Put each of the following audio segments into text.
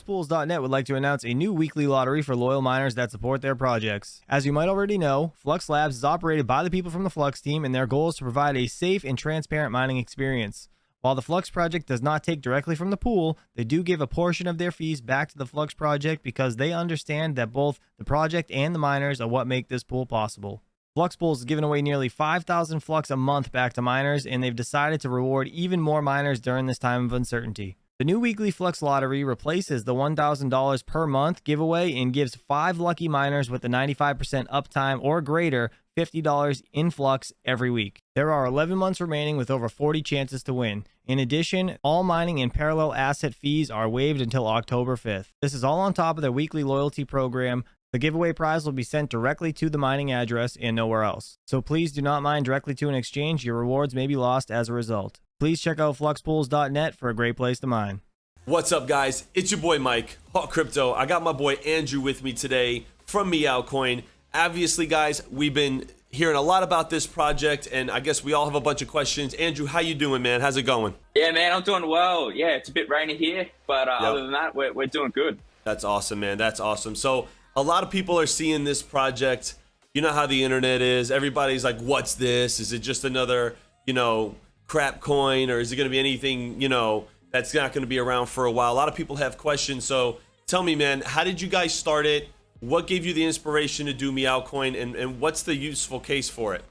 FluxPools.net would like to announce a new weekly lottery for loyal miners that support their projects. As you might already know, Flux Labs is operated by the people from the Flux team, and their goal is to provide a safe and transparent mining experience. While the Flux project does not take directly from the pool, they do give a portion of their fees back to the Flux project because they understand that both the project and the miners are what make this pool possible. Flux Pools is giving away nearly 5,000 Flux a month back to miners, and they've decided to reward even more miners during this time of uncertainty. The new weekly Flux lottery replaces the $1,000 per month giveaway and gives 5 lucky miners with a 95% uptime or greater $50 in Flux every week. There are 11 months remaining with over 40 chances to win. In addition, all mining and parallel asset fees are waived until October 5th. This is all on top of their weekly loyalty program. The giveaway prize will be sent directly to the mining address and nowhere else. So please do not mine directly to an exchange. Your rewards may be lost as a result. Please check out fluxpools.net for a great place to mine. What's up, guys? It's your boy Mike, Hot Crypto. I got my boy Andrew with me today from MeowCoin. Obviously, guys, we've been hearing a lot about this project, and I guess we all have a bunch of questions. Andrew, how you doing, man? How's it going? Yeah, man, I'm doing well. Yeah, it's a bit rainy here, but other than that, we're doing good. That's awesome, man. That's awesome. So a lot of people are seeing this project. You know how the internet is. Everybody's like, what's this? Is it just another, crap coin, or is it going to be anything, that's not going to be around for a while? A lot of people have questions. So tell me, man, how did you guys start it? What gave you the inspiration to do MeowCoin, and what's the useful case for it?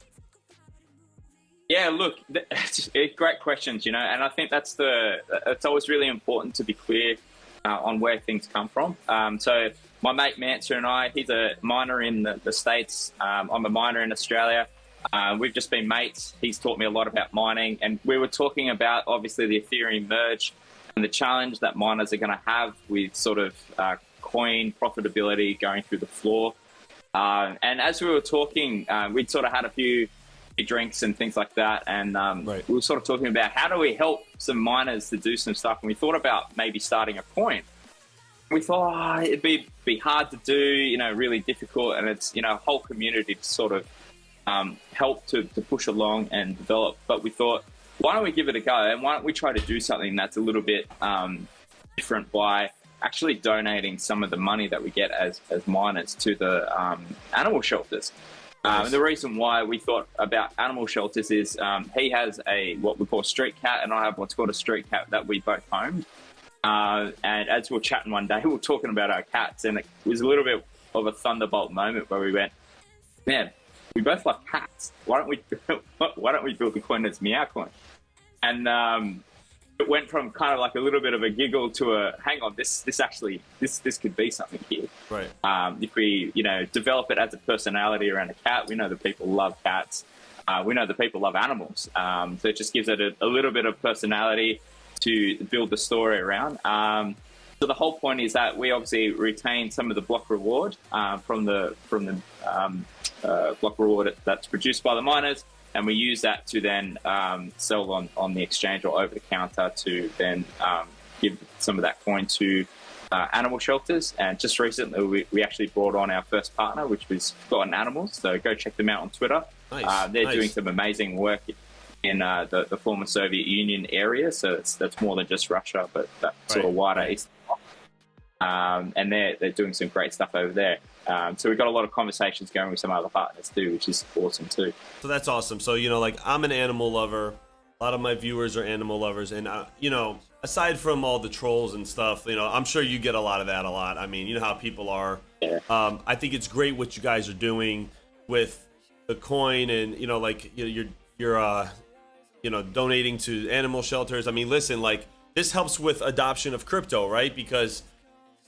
Yeah, look, it's great questions, and I think it's always really important to be clear on where things come from. So my mate Manser and I, he's a miner in the States. I'm a miner in Australia. We've just been mates. He's taught me a lot about mining, and we were talking about obviously the Ethereum merge and the challenge that miners are going to have with sort of coin profitability going through the floor. And as we were talking, we'd sort of had a few drinks and things like that, and we were sort of talking about how do we help some miners to do some stuff, and we thought about maybe starting a coin. We thought it'd be hard to do, really difficult, and it's a whole community to sort of help to push along and develop. But we thought, why don't we give it a go, and why don't we try to do something that's a little bit different by actually donating some of the money that we get as miners to the animal shelters. And the reason why we thought about animal shelters is he has what we call a street cat, and I have what's called a street cat that we both owned. And as we were chatting one day, we were talking about our cats, and it was a little bit of a thunderbolt moment where we went, man, we both love cats. Why don't we build a coin that's MeowCoin? And it went from kind of like a little bit of a giggle to a hang on, this could be something here. Right. If we develop it as a personality around a cat, we know that people love cats. We know that people love animals. So it just gives it a little bit of personality to build the story around. So the whole point is that we obviously retain some of the block reward from the block reward that's produced by the miners, and we use that to then sell on the exchange or over the counter to then give some of that coin to animal shelters. And just recently we actually brought on our first partner, which was Forgotten Animals. So go check them out on Twitter. They're doing some amazing work in the former Soviet Union area. So that's more than just Russia, but that sort of wider Eastern Bloc. And they're doing some great stuff over there. So we've got a lot of conversations going with some other partners too, which is awesome too. So that's awesome. So, I'm an animal lover. A lot of my viewers are animal lovers. And, aside from all the trolls and stuff, I'm sure you get a lot of that a lot. I mean, you know how people are. Yeah. I think it's great what you guys are doing with the coin, and, you're donating to animal shelters. I mean, listen, this helps with adoption of crypto, right? Because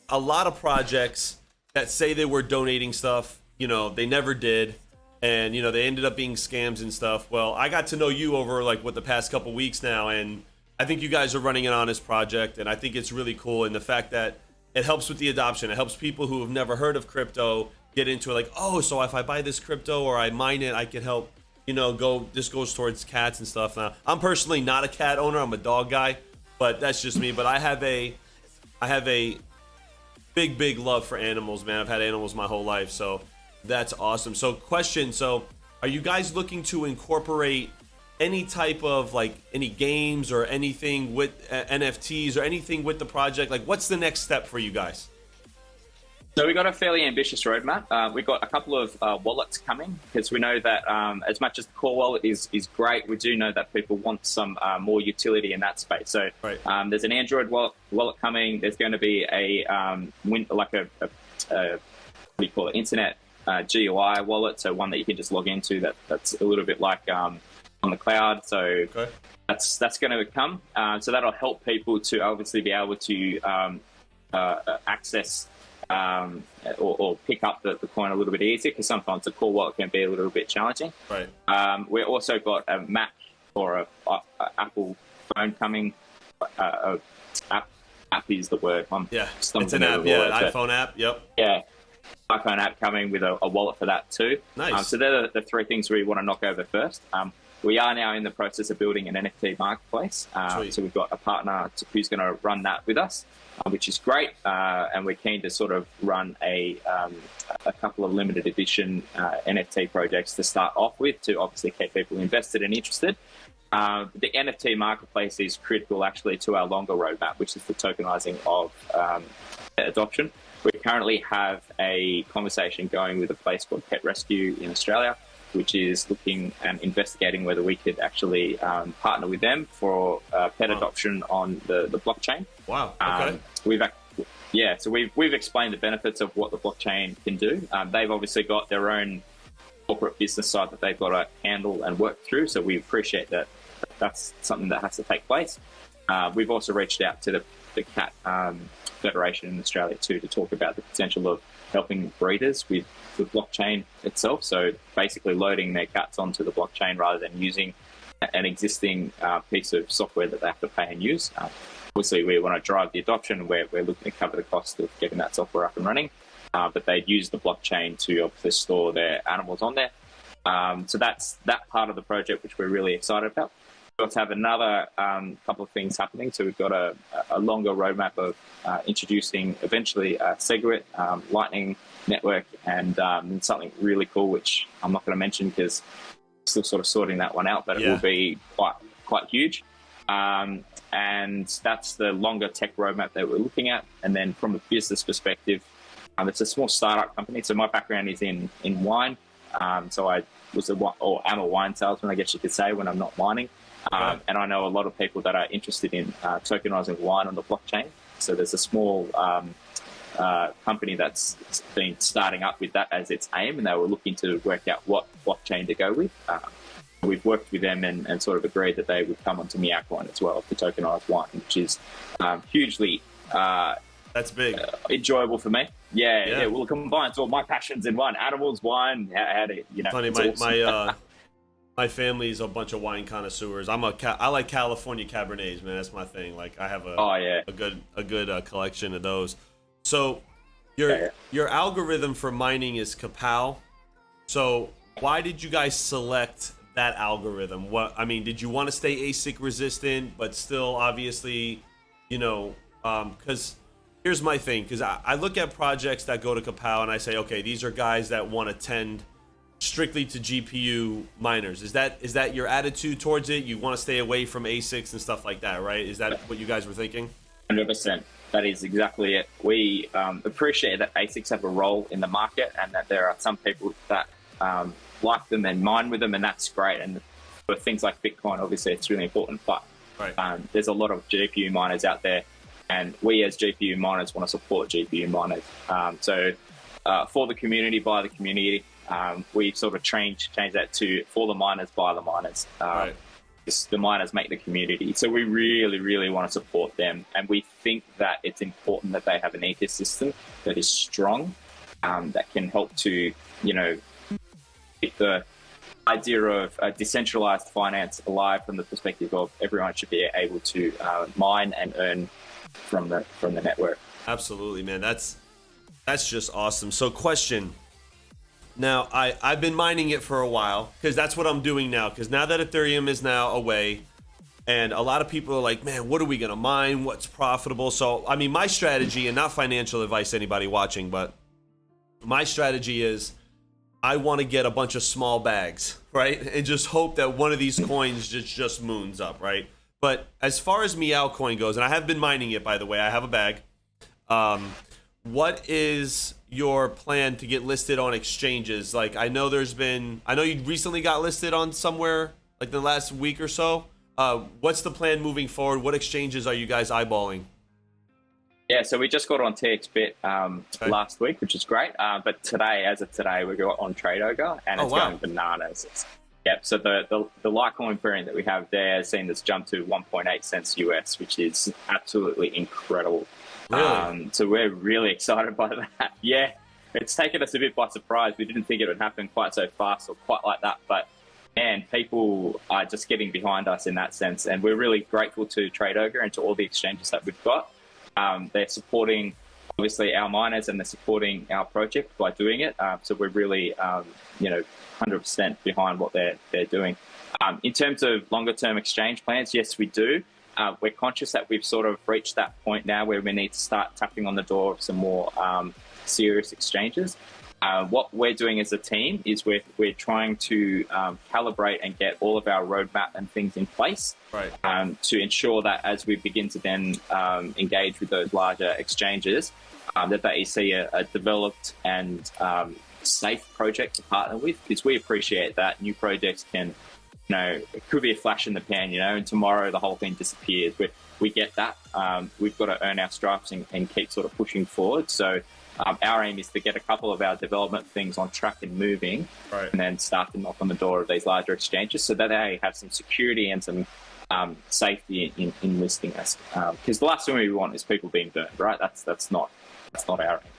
a lot of projects that say they were donating stuff, they never did, and they ended up being scams and stuff. Well, I got to know you over the past couple weeks now, and I think you guys are running an honest project, and I think it's really cool. And the fact that it helps with the adoption, it helps people who have never heard of crypto get into it. So if I buy this crypto or I mine it, I can help. This goes towards cats and stuff. Now, I'm personally not a cat owner; I'm a dog guy, but that's just me. But I have a big love for animals, man. I've had animals my whole life, so that's awesome. So question, are you guys looking to incorporate any type of like any games or anything with NFTs or anything with the project? Like, what's the next step for you guys? So we've got a fairly ambitious roadmap. We've got a couple of wallets coming, because we know that as much as the core wallet is great, we do know that people want some more utility in that space. So there's an Android wallet coming. There's going to be a what do you call it, internet GUI wallet, so one that you can just log into. That's a little bit like on the cloud. So that's going to come. So that'll help people to obviously be able to access or pick up the coin a little bit easier, because sometimes the core wallet can be a little bit challenging. We've also got a Mac or a Apple phone coming. App is the word. It's an app. iPhone app. iPhone app coming with a wallet for that too. Nice. So they're the three things we want to knock over first. We are now in the process of building an NFT marketplace. So we've got a partner who's going to run that with us, which is great. And we're keen to sort of run a couple of limited edition NFT projects to start off with, to obviously keep people invested and interested. The NFT marketplace is critical actually to our longer roadmap, which is the tokenizing of adoption. We currently have a conversation going with a place called Pet Rescue in Australia, which is looking and investigating whether we could actually partner with them for pet adoption on the blockchain. Wow. Okay. We've explained the benefits of what the blockchain can do. They've obviously got their own corporate business side that they've got to handle and work through. So we appreciate that that's something that has to take place. We've also reached out to the cat Federation in Australia too, to talk about the potential of helping breeders with the blockchain itself. So basically loading their cats onto the blockchain rather than using an existing piece of software that they have to pay and use. Obviously, we want to drive the adoption. We're looking to cover the cost of getting that software up and running, but they'd use the blockchain to obviously store their animals on there. So that's that part of the project, which we're really excited about. We also have another couple of things happening. So we've got a longer roadmap of introducing eventually a Segwit Lightning network, and something really cool, which I'm not going to mention because I'm still sort of sorting that one out, but it will be quite huge. And that's the longer tech roadmap that we're looking at. And then from a business perspective, it's a small startup company. So my background is in wine. So I was am a wine salesman, I guess you could say, when I'm not mining. And I know a lot of people that are interested in tokenizing wine on the blockchain. So there's a small company that's been starting up with that as its aim, and they were looking to work out what blockchain to go with. We've worked with them and sort of agreed that they would come onto MeowCoin as well to tokenize wine, which is hugely that's big, enjoyable for me. Yeah. Well, it combines all my passions in one: animals, wine. How to, Funny, awesome. my family's a bunch of wine connoisseurs. I like California Cabernets, man. That's my thing. Like I have a good collection of those. So your algorithm for mining is Kapow. So why did you guys select that algorithm? Did you want to stay ASIC resistant, but still obviously, because here's my thing, because I look at projects that go to Kapow and I say, okay, these are guys that want to tend strictly to GPU miners. Is that your attitude towards it? You want to stay away from ASICs and stuff like that, right? Is that what you guys were thinking? 100%. That is exactly it. We appreciate that ASICs have a role in the market, and that there are some people that like them and mine with them, and that's great. And for things like Bitcoin, obviously, it's really important. But there's a lot of GPU miners out there, and we as GPU miners want to support GPU miners. So for the community, by the community, we sort of changed that to for the miners, by the miners. The miners make the community. So we really, really want to support them. And we think that it's important that they have an ecosystem that is strong, that can help to, keep the idea of decentralized finance alive from the perspective of everyone should be able to mine and earn from the network. Absolutely, man. That's just awesome. So question. Now, I've been mining it for a while, because that's what I'm doing now. Because now that Ethereum is now away, and a lot of people are like, man, what are we going to mine? What's profitable? So, my strategy, and not financial advice to anybody watching, but my strategy is I want to get a bunch of small bags, right? And just hope that one of these coins just moons up, right? But as far as MeowCoin goes, and I have been mining it, by the way, I have a bag. What is your plan to get listed on exchanges? Like, I know you recently got listed on somewhere, like the last week or so. What's the plan moving forward? What exchanges are you guys eyeballing? Yeah, so we just got on TXBit last week, which is great. But today, as of today, we got on TradeOga, and it's going bananas. Yep. So the Litecoin variant that we have there has seen this jump to 1.8 cents US, which is absolutely incredible. Really? So we're really excited by that. Yeah, it's taken us a bit by surprise. We didn't think it would happen quite so fast or quite like that, but man, people are just getting behind us in that sense, and we're really grateful to TradeOga and to all the exchanges that we've got. They're supporting, obviously, our miners, and they're supporting our project by doing it. So we're really, 100% behind what they're doing. In terms of longer-term exchange plans, yes, we do. We're conscious that we've sort of reached that point now where we need to start tapping on the door of some more serious exchanges. What we're doing as a team is we're trying to calibrate and get all of our roadmap and things in place, right, to ensure that as we begin to then engage with those larger exchanges, that they see a developed and safe project to partner with, because we appreciate that new projects can, it could be a flash in the pan, and tomorrow the whole thing disappears. We get that. We've got to earn our stripes and keep sort of pushing forward. So our aim is to get a couple of our development things on track and moving, right, and then start to knock on the door of these larger exchanges so that they have some security and some safety in listing us. Because the last thing we want is people being burned, right? That's not our aim.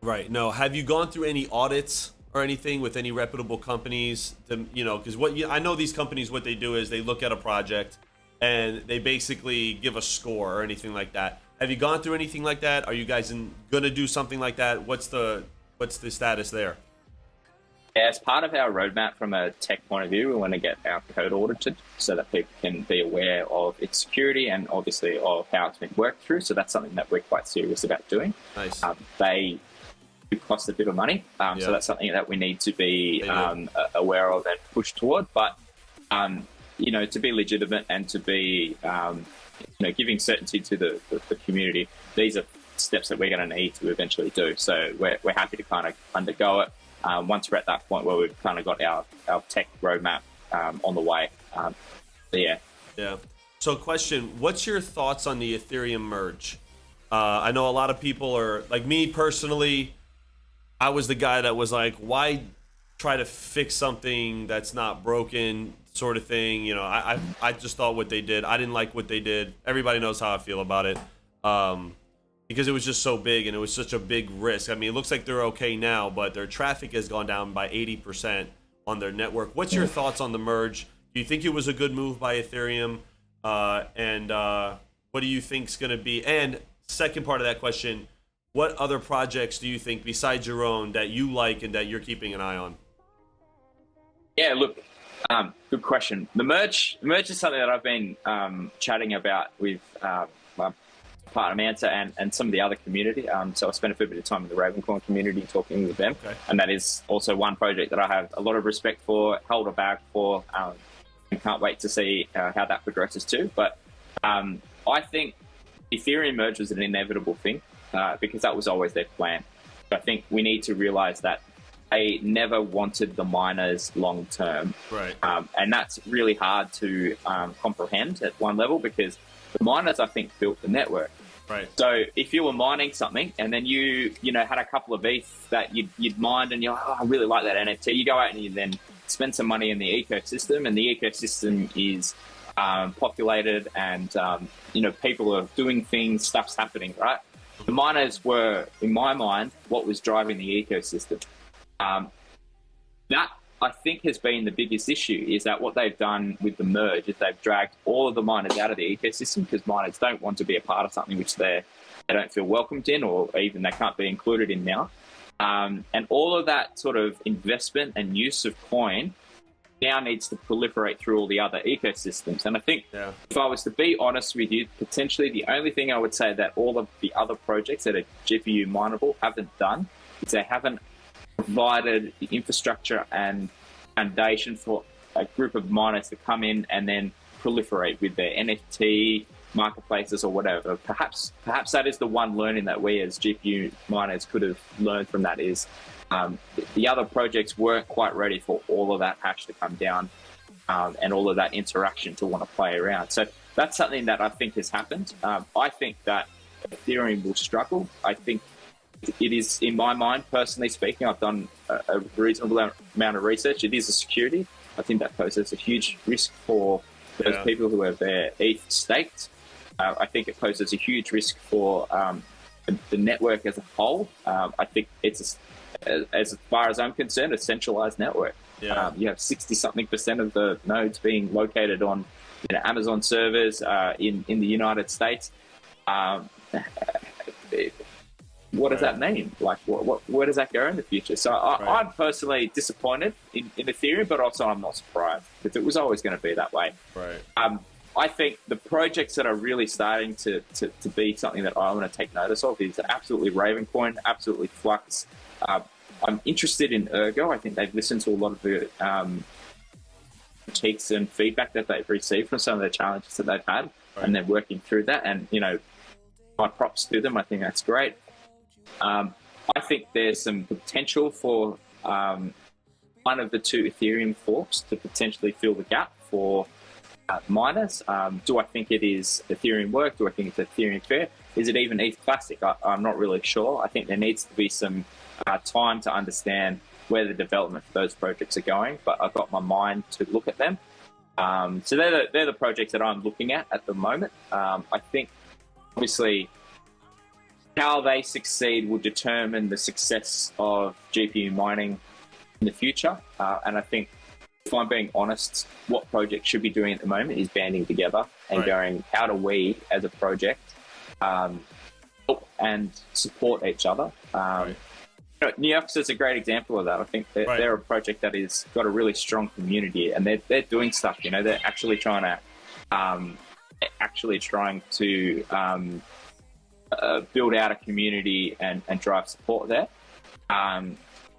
Right. No. Have you gone through any audits or anything with any reputable companies? Because I know these companies, what they do is they look at a project and they basically give a score or anything like that. Have you gone through anything like that? Are you guys gonna do something like that? What's the status there? Yeah, as part of our roadmap from a tech point of view, we want to get our code audited so that people can be aware of its security and obviously of how it's been worked through. So that's something that we're quite serious about doing. Nice. They do cost a bit of money, so that's something that we need to be aware of and push toward. But to be legitimate and to be giving certainty to the community, these are steps that we're going to need to eventually do. So we're happy to kind of undergo it once we're at that point where we've kind of got our tech roadmap on the way. Yeah. So question, what's your thoughts on the Ethereum merge? I know a lot of people are, like me personally, I was the guy that was like, why try to fix something that's not broken, sort of thing. I just thought what they did, I didn't like what they did. Everybody knows how I feel about it, because it was just so big and it was such a big risk. I mean, it looks like they're okay now, but their traffic has gone down by 80% on their network. What's your thoughts on the merge? Do you think it was a good move by Ethereum? And what do you think's going to be? And second part of that question, what other projects do you think besides your own that you like and that you're keeping an eye on? Yeah, look, good question. The merge is something that I've been chatting about with my partner Manta and some of the other community. So I spent a fair bit of time in the Ravencoin community talking with them. Okay. And that is also one project that I have a lot of respect for, hold a bag for, and can't wait to see how that progresses too. But I think Ethereum merge was an inevitable thing because that was always their plan. I think we need to realize that they never wanted the miners long term. Right. And that's really hard to comprehend at one level because the miners, I think, built the network. Right. So if you were mining something and then you had a couple of ETH that you'd mined and you're like, oh, I really like that NFT, you go out and you then spend some money in the ecosystem, and the ecosystem is populated and people are doing things, stuff's happening, right? The miners were, in my mind, what was driving the ecosystem. That I think has been the biggest issue, is that what they've done with the merge is they've dragged all of the miners out of the ecosystem because miners don't want to be a part of something which they don't feel welcomed in, or even they can't be included in now. And all of that sort of investment and use of coin now needs to proliferate through all the other ecosystems. And I think if I was to be honest with you, potentially the only thing I would say that all of the other projects that are GPU mineable haven't done is they haven't provided the infrastructure and foundation for a group of miners to come in and then proliferate with their NFT marketplaces or whatever. Perhaps that is the one learning that we as GPU miners could have learned from that is the other projects weren't quite ready for all of that hash to come down and all of that interaction to want to play around. So that's something that I think has happened. I think that Ethereum will struggle. I think it is, in my mind, personally speaking, I've done a reasonable amount of research. It is a security. I think that poses a huge risk for those people who have their ETH staked. I think it poses a huge risk for the network as a whole. I think it's, as far as I'm concerned, a centralized network. Yeah. You have 60-something% of the nodes being located on Amazon servers in the United States. What does that mean? Like, where does that go in the future? So I'm personally disappointed in Ethereum, but also I'm not surprised because it was always going to be that way. Right. I think the projects that are really starting to be something that I want to take notice of is absolutely Ravencoin, absolutely Flux. I'm interested in Ergo. I think they've listened to a lot of the critiques and feedback that they've received from some of the challenges that they've had, and they're working through that. And, my props to them. I think that's great. I think there's some potential for one of the two Ethereum forks to potentially fill the gap for miners. Do I think it is Ethereum work? Do I think it's Ethereum fair? Is it even ETH Classic? I'm not really sure. I think there needs to be some time to understand where the development of those projects are going, but I've got my mind to look at them. So they're the projects that I'm looking at the moment. I think, obviously, how they succeed will determine the success of GPU mining in the future. And I think, if I'm being honest, what projects should be doing at the moment is banding together and going, how do we, as a project, help and support each other? Neox is a great example of that. I think they're a project that has got a really strong community, and they're doing stuff. They're actually trying to build out a community and drive support there.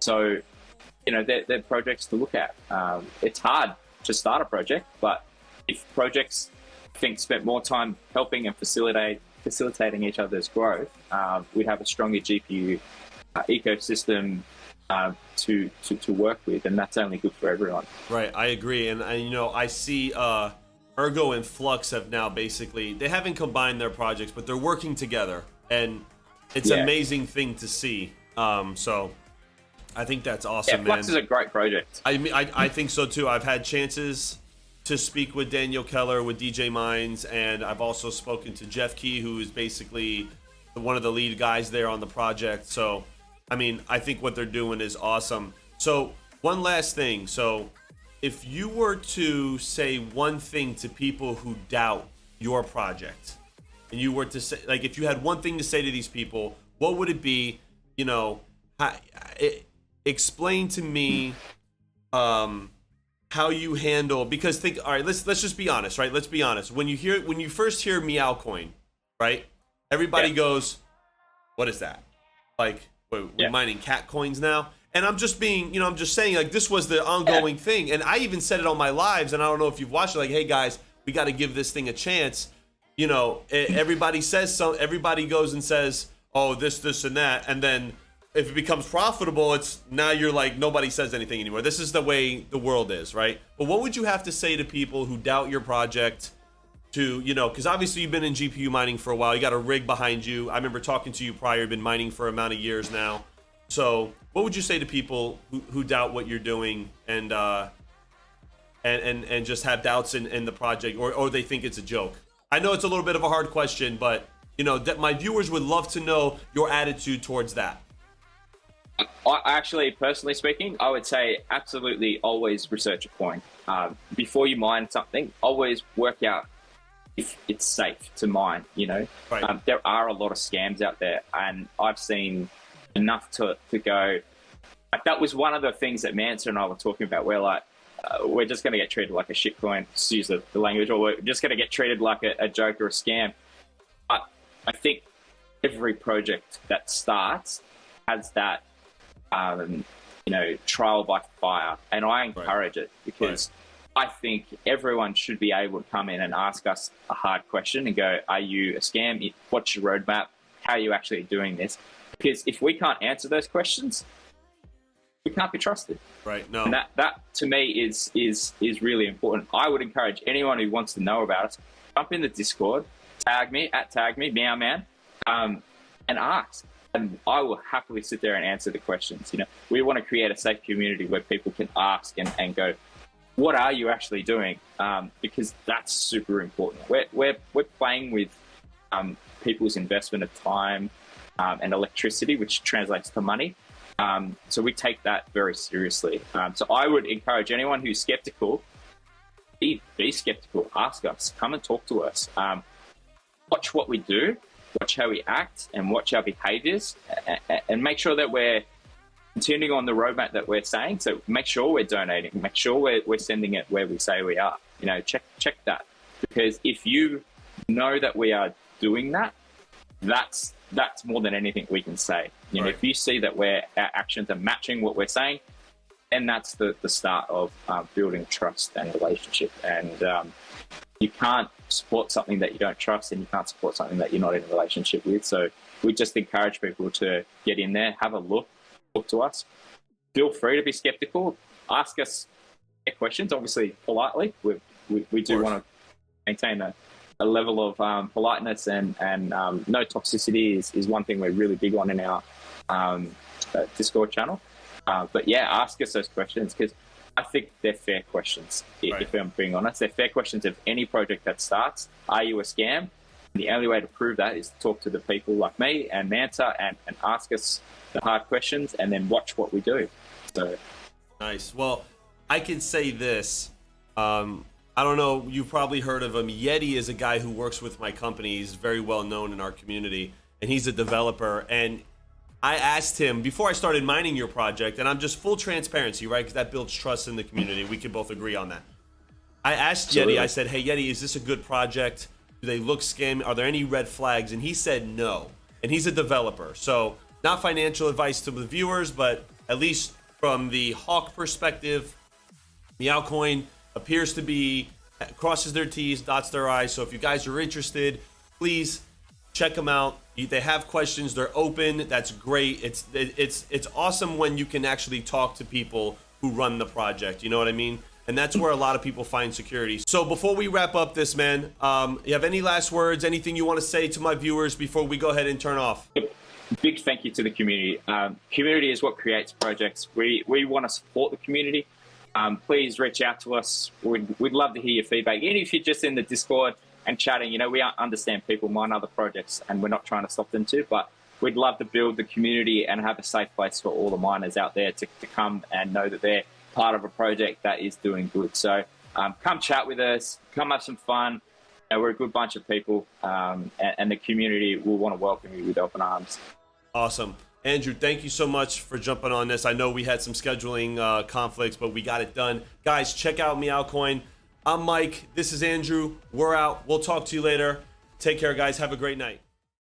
So, they're projects to look at. It's hard to start a project, but if projects, I think, spent more time helping and facilitating each other's growth, we'd have a stronger GPU ecosystem to work with, and that's only good for everyone. Right, I agree. And I see Ergo and Flux have now basically, they haven't combined their projects, but they're working together, and it's an amazing thing to see. So I think that's awesome, man. Flux is a great project. I think so too. I've had chances to speak with Daniel Keller, with DJ Mines, and I've also spoken to Jeff Key, who is basically one of the lead guys there on the project. So, I think what they're doing is awesome. So, one last thing. So, if you were to say one thing to people who doubt your project, and you were to say, like, if you had one thing to say to these people, what would it be? Explain to me how you handle, because all right, let's just be honest, right? Let's be honest. When you first hear MeowCoin, right? Everybody goes, what is that? Like, we're mining cat coins now? And I'm just being, I'm just saying, like, this was the ongoing thing. And I even said it on my lives, and I don't know if you've watched it, like, hey guys, we got to give this thing a chance. Everybody says so. Everybody goes and says, oh, this, and that. And then if it becomes profitable, it's now you're like, nobody says anything anymore. This is the way the world is, right? But what would you have to say to people who doubt your project? Because obviously you've been in GPU mining for a while. You got a rig behind you. I remember talking to you prior. You've been mining for an amount of years now. So what would you say to people who doubt what you're doing and just have doubts in the project, or they think it's a joke? I know it's a little bit of a hard question, but that my viewers would love to know your attitude towards that. I actually, personally speaking, I would say absolutely always research a coin. Before you mine something, always work out if it's safe to mine, Right. There are a lot of scams out there, and I've seen enough to go. Like, that was one of the things that Mansour and I were talking about, where like, we're just going to get treated like a shitcoin, to use the language, or we're just going to get treated like a joke or a scam. I think every project that starts has that trial by fire, and I encourage it because I think everyone should be able to come in and ask us a hard question and go, are you a scam? What's your roadmap? How are you actually doing this? Because if we can't answer those questions, we can't be trusted. Right. No. And that to me is really important. I would encourage anyone who wants to know about us, jump in the Discord, tag me, Meowman, and ask. And I will happily sit there and answer the questions. We want to create a safe community where people can ask and go, what are you actually doing? Because that's super important. We're playing with people's investment of time and electricity, which translates to money. So we take that very seriously. So I would encourage anyone who's skeptical, be skeptical, ask us, come and talk to us. Watch what we do, watch how we act, and watch our behaviors, and make sure that we're continuing on the roadmap that we're saying. So make sure we're donating, make sure we're sending it where we say we are. Check that. Because if you know that we are doing that, that's more than anything we can say. If you see that our actions are matching what we're saying, then that's the start of building trust and relationship. And you can't support something that you don't trust, and you can't support something that you're not in a relationship with. So we just encourage people to get in there, have a look, talk to us. Feel free to be skeptical. Ask us questions, obviously politely. We do want to maintain a level of politeness, and no toxicity is one thing we're really big on in our Discord channel. But yeah, ask us those questions, because I think they're fair questions. If I'm being honest, they're fair questions of any project that starts. Are you a scam? And the only way to prove that is to talk to the people like me and Manta and ask us the hard questions, and then watch what we do. So nice. Well, I can say this. I don't know, you've probably heard of him. Yeti is a guy who works with my company. He's very well known in our community, and he's a developer. And I asked him before I started mining your project, and I'm just full transparency, right? Because that builds trust in the community. We can both agree on that. I asked Yeti, I said, hey, Yeti, is this a good project? Do they look scammy? Are there any red flags? And he said no. And he's a developer. So not financial advice to the viewers, but at least from the Hawk perspective, MeowCoin appears to be, crosses their T's, dots their I's. So if you guys are interested, please check them out. They have questions, they're open. That's great. It's awesome when you can actually talk to people who run the project. You know what I mean? And that's where a lot of people find security. So before we wrap up this, man, you have any last words, anything you want to say to my viewers before we go ahead and turn off? Big thank you to the community. Community is what creates projects. We want to support the community. Please reach out to us. We'd love to hear your feedback. Even if you're just in the Discord and chatting, we understand people mine other projects, and we're not trying to stop them too, but we'd love to build the community and have a safe place for all the miners out there to come and know that they're part of a project that is doing good. So come chat with us, come have some fun. We're a good bunch of people, and the community will want to welcome you with open arms. Awesome. Andrew, thank you so much for jumping on this. I know we had some scheduling conflicts, but we got it done. Guys, check out MeowCoin. I'm Mike. This is Andrew. We're out. We'll talk to you later. Take care, guys. Have a great night.